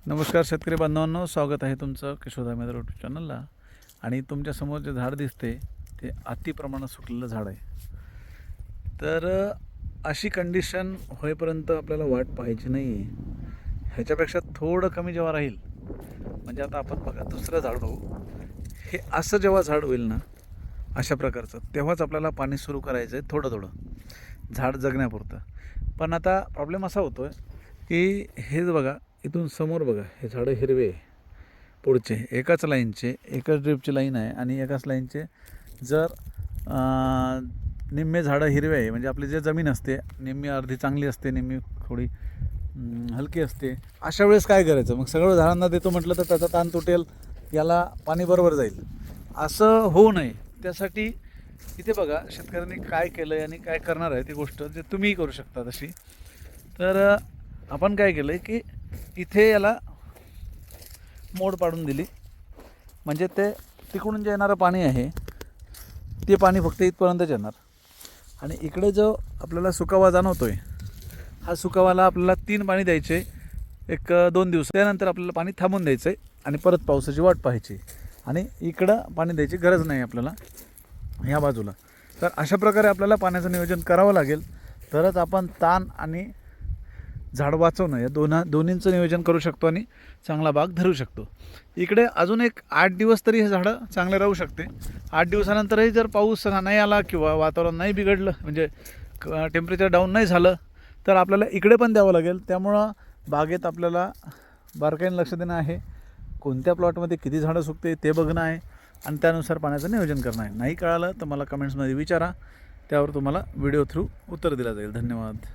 नमस्कार शेतकरी बांधवांनो, स्वागत आहे तुमचं किशोर धामेकर यूट्यूब चॅनलला. आणि तुमच्यासमोर जे झाड दिसते ते अतिप्रमाणात सुकलेलं झाड आहे. तर अशी कंडिशन होईपर्यंत आपल्याला वाट पाहायची नाही आहे. ह्याच्यापेक्षा थोडं कमी जेव्हा राहील, म्हणजे आता आपण बघा दुसरं झाड बघू, हे असं जेव्हा झाड होईल ना अशा प्रकारचं, तेव्हाच आपल्याला पाणी सुरू करायचं आहे थोडं थोडं झाड जगण्यापुरतं. पण आता प्रॉब्लेम असा होतो आहे की हेच बघा, इथून समोर बघा, हे झाडं हिरवे पुढचे एकाच लाईनचे, एकाच ड्रिपची लाईन आहे आणि एकाच लाईनचे जर निम्मे झाडं हिरवे आहे, म्हणजे आपली जे जमीन असते निम्मी अर्धी चांगली असते, निम्मी थोडी हलकी असते. अशा वेळेस काय करायचं? मग सगळं झाडांना देतो म्हटलं तर त्याचा ताण तुटेल, याला पाणी बरोबर जाईल, असं होऊ नये. त्यासाठी इथे बघा शेतकऱ्यांनी काय केलं आहे आणि काय करणार आहे ती गोष्ट जे तुम्हीही करू शकता तशी. तर आपण काय केलं आहे की इथे याला मोड पाडून दिली, म्हणजे ते तिकडून जे येणारं पाणी आहे ते पाणी फक्त इथपर्यंतच येणार. आणि इकडे जो आपल्याला सुकावा जाणवतो आहे, हा सुकावाला आपल्याला 3 पाणी द्यायचे, 1-2 दिवस. त्यानंतर आपल्याला पाणी थांबून द्यायचं आहे आणि परत पावसाची वाट पाहायची. आणि इकडं पाणी द्यायची गरज नाही आपल्याला ह्या बाजूला. तर अशा प्रकारे आपल्याला पाण्याचं नियोजन करावं लागेल, तरच आपण ताण आणि झाड वाचवणं या दोन्हींचं नियोजन करू शकतो आणि चांगला बाग धरू शकतो. इकडे अजून एक 8 दिवस तरी हे झाडं चांगले राहू शकते. 8 दिवसानंतरही जर पाऊस नाही आला किंवा वातावरण नाही बिघडलं, म्हणजे टेम्परेचर डाऊन नाही झालं, तर आपल्याला इकडे पण द्यावं लागेल. त्यामुळं बागेत आपल्याला बारकाईने लक्ष देणं आहे, कोणत्या प्लॉटमध्ये किती झाडं सुकते ते बघणं आहे आणि त्यानुसार पाण्याचं नियोजन करणं आहे. नाही कळालं तर मला कमेंट्समध्ये विचारा, त्यावर तुम्हाला व्हिडिओ थ्रू उत्तर दिलं जाईल. धन्यवाद.